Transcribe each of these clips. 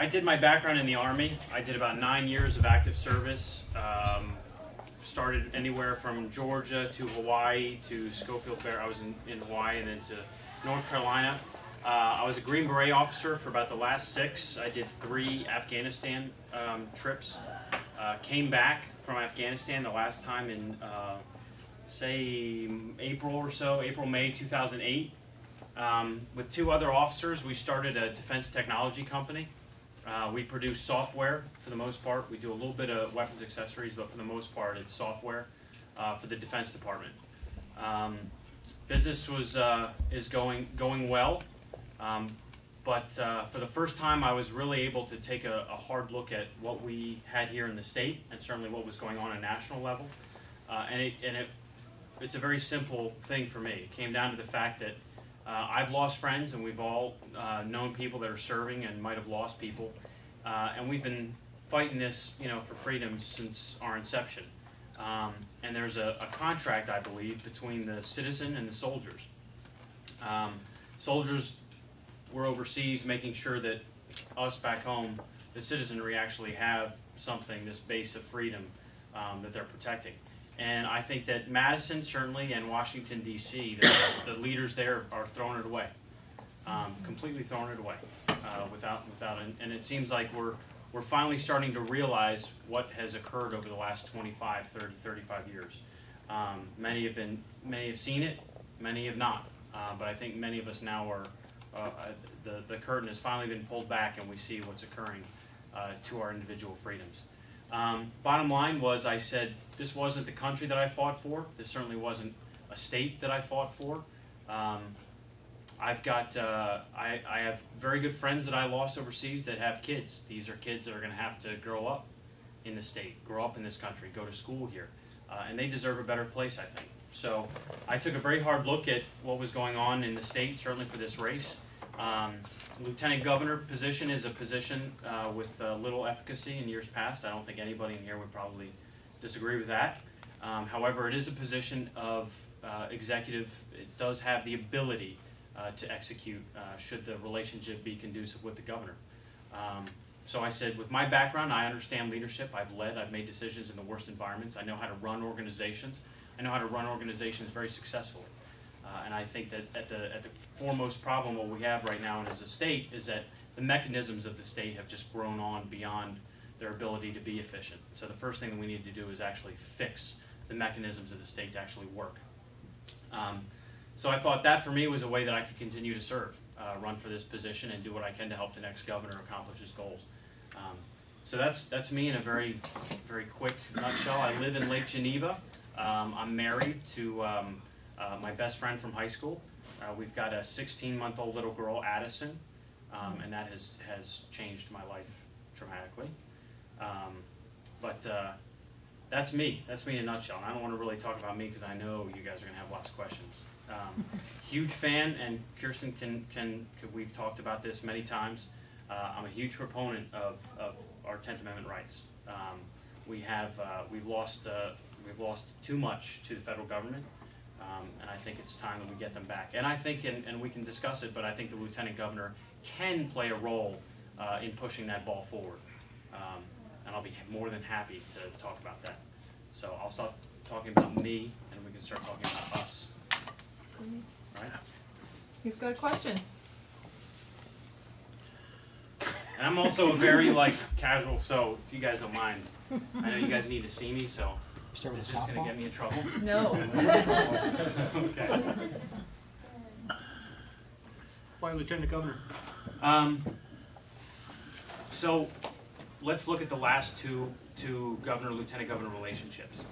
I did my background in the Army. I did about 9 years of active service. Started anywhere from Georgia to Hawaii to Schofield Bear. I was in Hawaii and then to North Carolina. I was a Green Beret officer for about the last 6. I did 3 Afghanistan trips. Came back from Afghanistan the last time in, say, April or so, April-May 2008. With 2 other officers, we started a defense technology company. We produce software for the most part. We do a little bit of weapons accessories, but for the most part, it's software for the Defense Department. Business is going well, but for the first time, I was really able to take a hard look at what we had here in the state, and certainly what was going on at a national level. It's a very simple thing for me. It came down to the fact that I've lost friends, and we've all known people that are serving and might have lost people, and we've been fighting this, for freedom since our inception. And there's a contract, I believe, between the citizen and the soldiers. Soldiers were overseas making sure that us back home, the citizenry, actually have something, this base of freedom that they're protecting. And I think that Madison, certainly, and Washington, D.C., the leaders there are throwing it away, completely throwing it away, and it seems like we're finally starting to realize what has occurred over the last 25, 30, 35 years. Many have seen it, many have not, but I think many of us now are, the curtain has finally been pulled back and we see what's occurring to our individual freedoms. Bottom line was, I said, this wasn't the country that I fought for. This certainly wasn't a state that I fought for. I've got, I have very good friends that I lost overseas that have kids. These are kids that are going to have to grow up in the state, grow up in this country, go to school here, and they deserve a better place, I think. So I took a very hard look at what was going on in the state, certainly for this race. Lieutenant governor position is a position with little efficacy in years past. I don't think anybody in here would probably disagree with that. However, it is a position of executive. It does have the ability to execute should the relationship be conducive with the governor. So I said, with my background, I understand leadership. I've led, I've made decisions in the worst environments. I know how to run organizations. I know how to run organizations very successfully. And I think that at the foremost problem what we have right now as a state is that the mechanisms of the state have just grown on beyond their ability to be efficient. So the first thing that we need to do is actually fix the mechanisms of the state to actually work. So I thought that for me was a way that I could continue to serve, run for this position and do what I can to help the next governor accomplish his goals. So that's me in a very, very quick nutshell. I live in Lake Geneva. I'm married to my best friend from high school. We've got a 16-month-old little girl, Addison, and that has changed my life dramatically. But that's me. That's me in a nutshell. And I don't want to really talk about me because I know you guys are going to have lots of questions. Huge fan, and Kirsten we've talked about this many times. I'm a huge proponent of our 10th Amendment rights. We've lost too much to the federal government. And I think it's time that we get them back. And I think, and we can discuss it, but I think the Lieutenant Governor can play a role in pushing that ball forward. And I'll be more than happy to talk about that. So I'll stop talking about me, and we can start talking about us. Right? He's got a question. And I'm also a very, casual, so if you guys don't mind, I know you guys need to see me, so is this going to get me in trouble? No. Okay. Why Lieutenant Governor? So let's look at the last two governor-lieutenant governor relationships.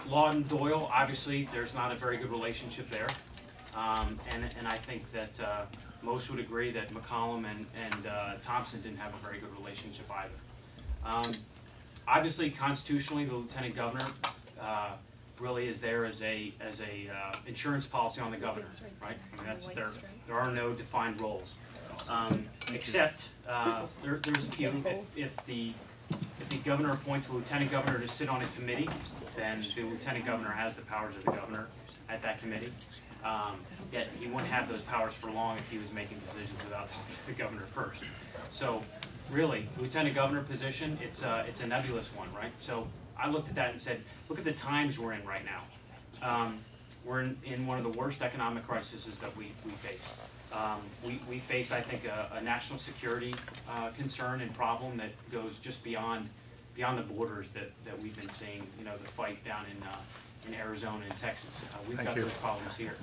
Law and Doyle, obviously, there's not a very good relationship there. And I think that most would agree that McCollum and Thompson didn't have a very good relationship either. Obviously, constitutionally, the lieutenant governor really is there as a insurance policy on the governor, right? I mean, there are no defined roles, except there's a few. If the governor appoints a lieutenant governor to sit on a committee, then the lieutenant governor has the powers of the governor at that committee. Yet he wouldn't have those powers for long if he was making decisions without talking to the governor first. So really, lieutenant governor position, it's a nebulous one, right? So I looked at that and said, look at the times we're in right now. We're in one of the worst economic crises that we face. We face, I think, a national security concern and problem that goes just beyond the borders that we've been seeing. You know, the fight down in Arizona and Texas. We've got those problems here.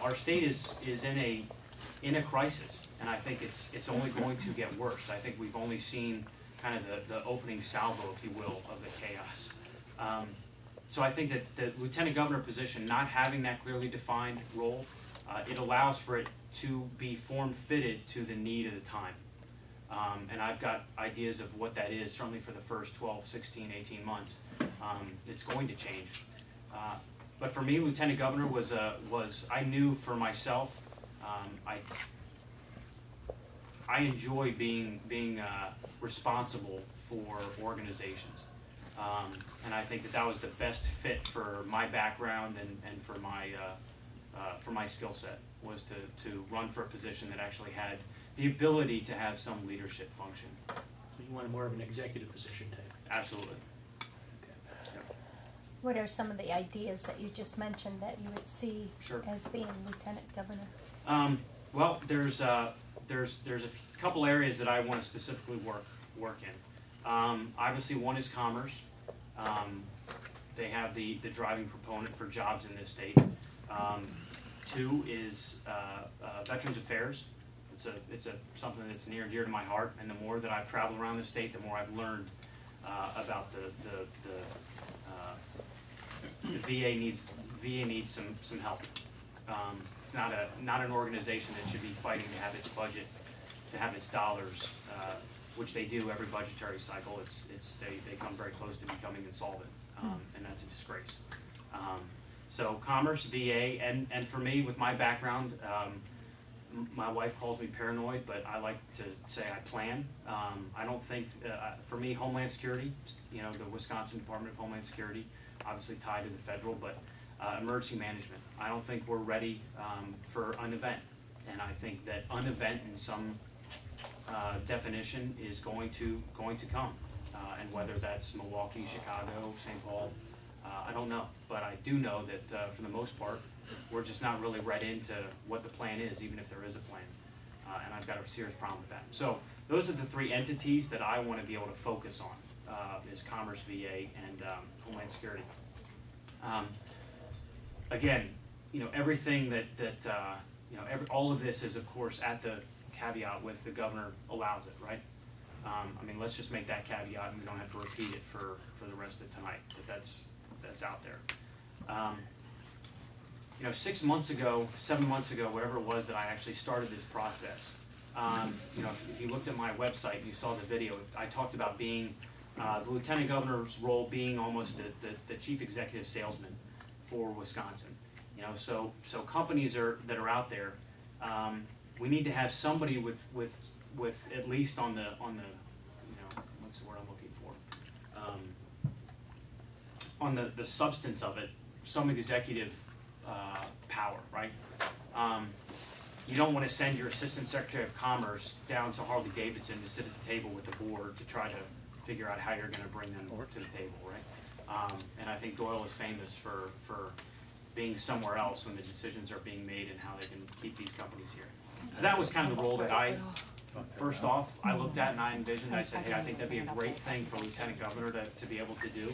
Our state is in a crisis, and I think it's only going to get worse. I think we've only seen kind of the opening salvo, if you will, of the chaos. So I think that the lieutenant governor position, not having that clearly defined role, it allows for it to be form-fitted to the need of the time. And I've got ideas of what that is, certainly for the first 12, 16, 18 months. It's going to change. But for me, lieutenant governor was I knew for myself, I enjoy being responsible for organizations. And I think that was the best fit for my background and for my skill set, was to run for a position that actually had the ability to have some leadership function. So you wanted more of an executive position type? Absolutely. What are some of the ideas that you just mentioned that you would see Sure. as being lieutenant governor? Well, there's a couple areas that I want to specifically work in. Obviously, one is commerce. They have the driving proponent for jobs in this state. Two is Veterans Affairs. It's something that's near and dear to my heart, and the more that I've traveled around the state, the more I've learned about the VA needs some help. It's not an organization that should be fighting to have its budget, to have its dollars, which they do every budgetary cycle. They come very close to becoming insolvent, and that's a disgrace. So commerce, VA, and for me, with my background, my wife calls me paranoid, but I like to say I plan. I don't think, for me, Homeland Security, you know, the Wisconsin Department of Homeland Security, obviously tied to the federal, but emergency management. I don't think we're ready for an event, and I think that an event in some definition is going to come, and whether that's Milwaukee, Chicago, St. Paul, I don't know, but I do know that for the most part, we're just not really read into what the plan is, even if there is a plan, and I've got a serious problem with that. So those are the three entities that I want to be able to focus on, is Commerce, VA, and Homeland Security. Again, you know, everything all of this is, of course, at the caveat with the governor allows it, right? I mean, let's just make that caveat, and we don't have to repeat it for the rest of tonight, but that's out there. You know, 6 months ago, 7 months ago, whatever it was that I actually started this process, you know, if you looked at my website and you saw the video, I talked about being the lieutenant governor's role being almost the chief executive salesman for Wisconsin. You know, so companies that are out there, we need to have somebody with at least on the you know, what's the word I'm looking for, on the substance of it, some executive power, right? You don't want to send your assistant secretary of commerce down to Harley Davidson to sit at the table with the board to try to figure out how you're going to bring them to the table, right? And I think Doyle is famous for being somewhere else when the decisions are being made and how they can keep these companies here. So that was kind of the role that I, first off, I looked at and I envisioned. I said, hey, I think that'd be a great thing for Lieutenant Governor to be able to do.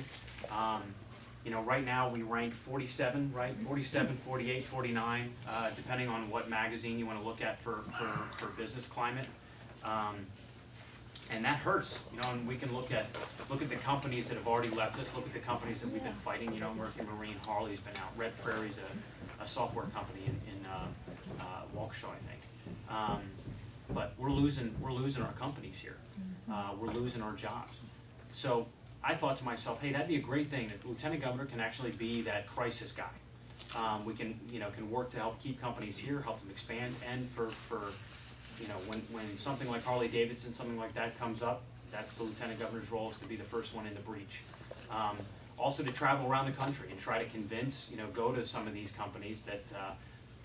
You know, right now we rank 47, right? 47, 48, 49, depending on what magazine you want to look at for business climate. And that hurts, you know, and we can look at the companies that have already left us, look at the companies that we've been fighting, you know, Mercury Marine, Harley's been out, Red Prairie's a software company in Waukesha, I think. But we're losing our companies here. We're losing our jobs. So I thought to myself, hey, that'd be a great thing that Lieutenant Governor can actually be that crisis guy. We can work to help keep companies here, help them expand, and for you know, when something like Harley Davidson, something like that comes up, that's the Lieutenant Governor's role, is to be the first one in the breach. Also to travel around the country and try to convince, you know, go to some of these companies that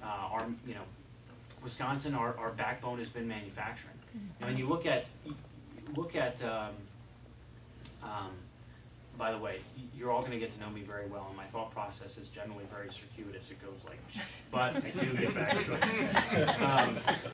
our, you know, Wisconsin, our backbone has been manufacturing. And when you look at, by the way, you're all gonna get to know me very well, and my thought process is generally very circuitous. It goes like, but I do get back to it.